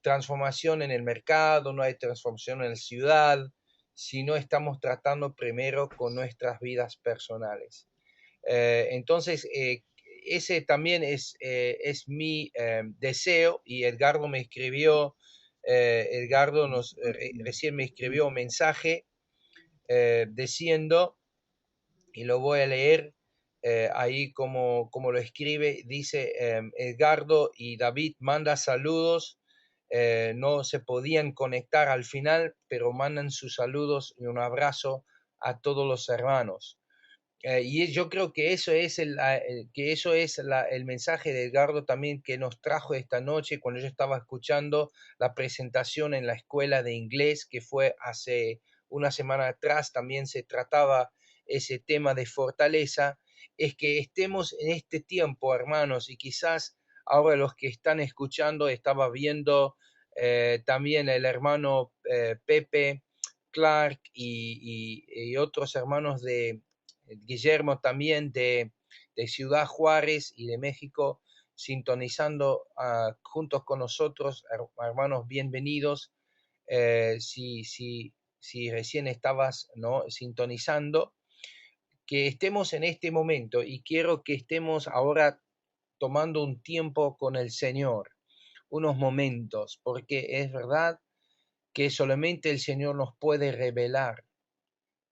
transformación en el mercado, no hay transformación en la ciudad, si no estamos tratando primero con nuestras vidas personales. Entonces, ese también es mi deseo y Edgardo me escribió, Edgardo recién me escribió un mensaje diciendo, y lo voy a leer ahí como lo escribe, dice Edgardo y David manda saludos, no se podían conectar al final, pero mandan sus saludos y un abrazo a todos los hermanos. Y yo creo que eso es el mensaje de Edgardo también que nos trajo esta noche cuando yo estaba escuchando la presentación en la escuela de inglés que fue hace una semana atrás. También se trataba ese tema de fortaleza es que estemos en este tiempo, hermanos, y quizás ahora los que están escuchando, estaba viendo también el hermano Pepe Clark y otros hermanos de Guillermo también de Ciudad Juárez y de México, sintonizando juntos con nosotros, hermanos, bienvenidos. Si recién estabas, ¿no?, sintonizando, que estemos en este momento y quiero que estemos ahora tomando un tiempo con el Señor, unos momentos, porque es verdad que solamente el Señor nos puede revelar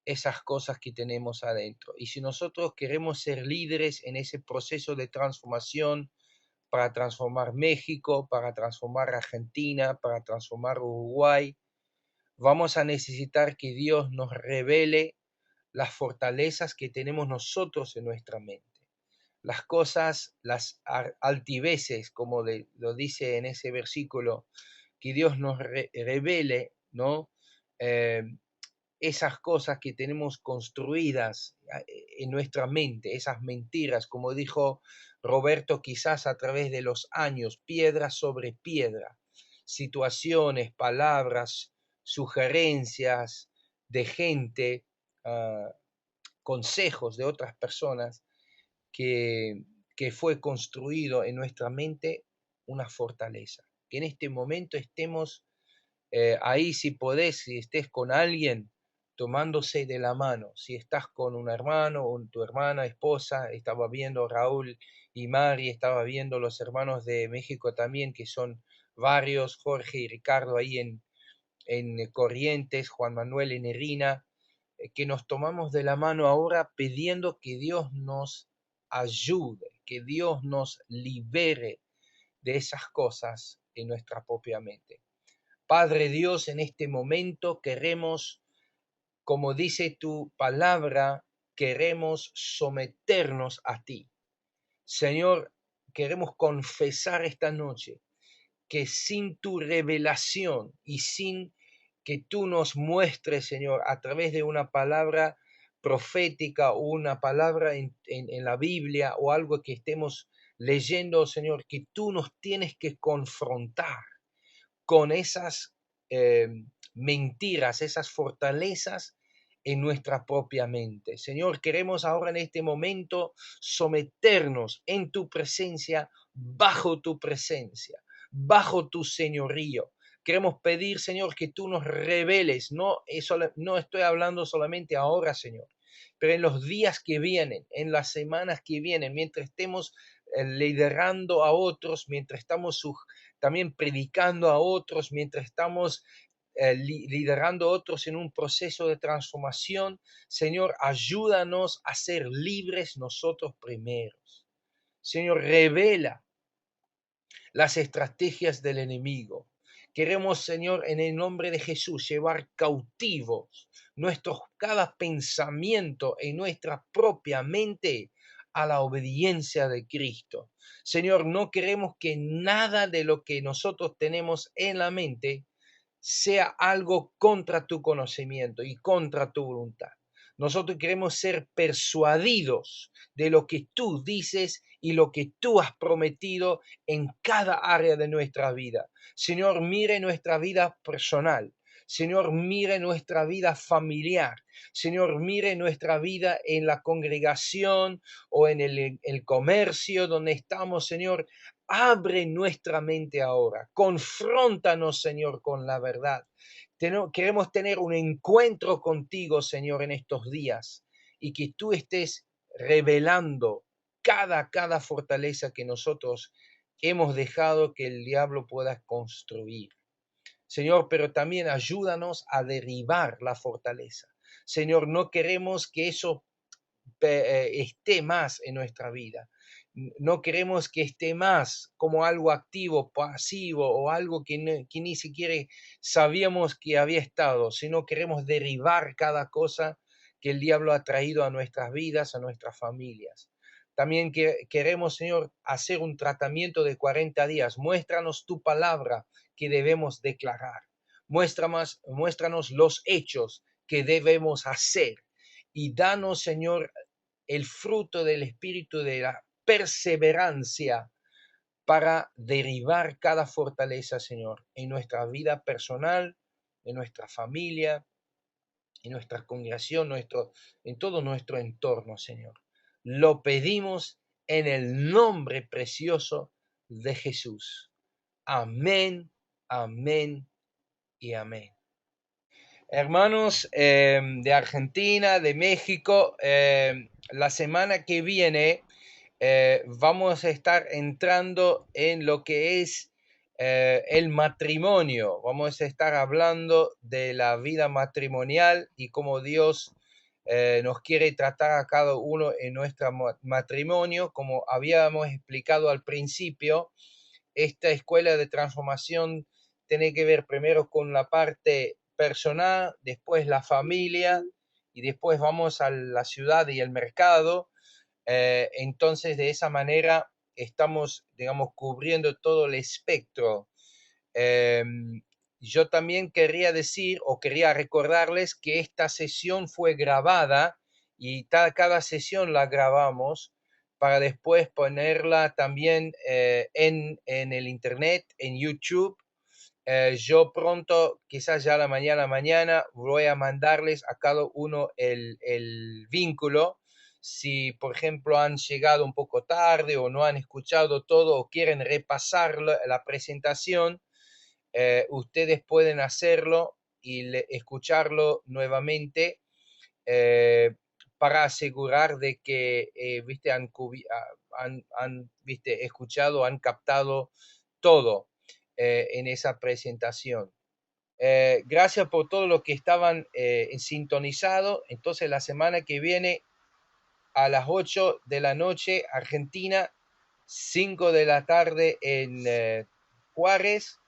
esas cosas que tenemos adentro. Y si nosotros queremos ser líderes en ese proceso de transformación, para transformar México, para transformar Argentina, para transformar Uruguay, vamos a necesitar que Dios nos revele las fortalezas que tenemos nosotros en nuestra mente. Las cosas, las altiveces, como lo dice en ese versículo, que Dios nos revele, ¿no? Esas cosas que tenemos construidas en nuestra mente, esas mentiras, como dijo Roberto, quizás a través de los años, piedra sobre piedra, situaciones, palabras, sugerencias de gente, consejos de otras personas que fue construido en nuestra mente una fortaleza. Que en este momento estemos ahí, si podés, si estés con alguien, tomándose de la mano. Si estás con un hermano o tu hermana, esposa, estaba viendo Raúl y Mari, estaba viendo los hermanos de México también, que son varios, Jorge y Ricardo ahí en Corrientes, Juan Manuel en Irina, que nos tomamos de la mano ahora pidiendo que Dios nos ayude, que Dios nos libere de esas cosas en nuestra propia mente. Padre Dios, en este momento queremos, como dice tu palabra, queremos someternos a ti. Señor, queremos confesar esta noche que sin tu revelación y sin que tú nos muestres, Señor, a través de una palabra profética o una palabra en la Biblia o algo que estemos leyendo, Señor, que tú nos tienes que confrontar con esas mentiras, esas fortalezas en nuestra propia mente. Señor, queremos ahora en este momento someternos en tu presencia, bajo tu presencia, bajo tu señorío. Queremos pedir, Señor, que tú nos reveles, no estoy hablando solamente ahora, Señor, pero en los días que vienen, en las semanas que vienen, mientras estemos liderando a otros, mientras estamos también predicando a otros, mientras estamos liderando a otros en un proceso de transformación. Señor, ayúdanos a ser libres nosotros primeros. Señor, revela las estrategias del enemigo. Queremos, Señor, en el nombre de Jesús, llevar cautivos cada pensamiento en nuestra propia mente a la obediencia de Cristo. Señor, no queremos que nada de lo que nosotros tenemos en la mente sea algo contra tu conocimiento y contra tu voluntad. Nosotros queremos ser persuadidos de lo que tú dices y lo que tú has prometido en cada área de nuestra vida. Señor, mire nuestra vida personal. Señor, mire nuestra vida familiar. Señor, mire nuestra vida en la congregación o en el comercio donde estamos. Señor, abre nuestra mente ahora. Confróntanos, Señor, con la verdad. Queremos tener un encuentro contigo, Señor, en estos días y que tú estés revelando cada fortaleza que nosotros hemos dejado que el diablo pueda construir. Señor, pero también ayúdanos a derribar la fortaleza. Señor, no queremos que eso esté más en nuestra vida. No queremos que esté más como algo activo, pasivo o algo que ni siquiera sabíamos que había estado, sino queremos derribar cada cosa que el diablo ha traído a nuestras vidas, a nuestras familias. También queremos, Señor, hacer un tratamiento de 40 días. Muéstranos tu palabra que debemos declarar. Muéstranos los hechos que debemos hacer. Y danos, Señor, el fruto del espíritu de la perseverancia para derribar cada fortaleza, Señor, en nuestra vida personal, en nuestra familia, en nuestra congregación, en todo nuestro entorno, Señor. Lo pedimos en el nombre precioso de Jesús. Amén, amén y amén. Hermanos de Argentina, de México, la semana que viene vamos a estar entrando en lo que es el matrimonio. Vamos a estar hablando de la vida matrimonial y cómo Dios nos quiere tratar a cada uno en nuestro matrimonio. Como habíamos explicado al principio, esta escuela de transformación tiene que ver primero con la parte personal, después la familia y después vamos a la ciudad y el mercado. Entonces, de esa manera estamos, digamos, cubriendo todo el espectro. Yo también quería decir o quería recordarles que esta sesión fue grabada y cada sesión la grabamos para después ponerla también en el internet, en YouTube. Yo pronto, quizás ya la mañana, voy a mandarles a cada uno el vínculo. Si, por ejemplo, han llegado un poco tarde o no han escuchado todo o quieren repasar la presentación, ustedes pueden hacerlo y escucharlo nuevamente para asegurar de que ¿viste? ¿Viste? Escuchado, han captado todo en esa presentación. Gracias por todo lo que estaban sintonizados. Entonces la semana que viene a las 8 de la noche Argentina, 5 de la tarde en Juárez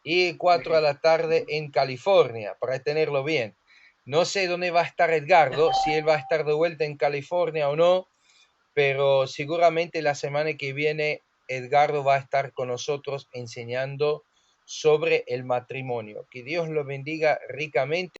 y 4 de la tarde en California, para tenerlo bien. No sé dónde va a estar Edgardo, si él va a estar de vuelta en California o no, pero seguramente la semana que viene Edgardo va a estar con nosotros enseñando sobre el matrimonio. Que Dios lo bendiga ricamente.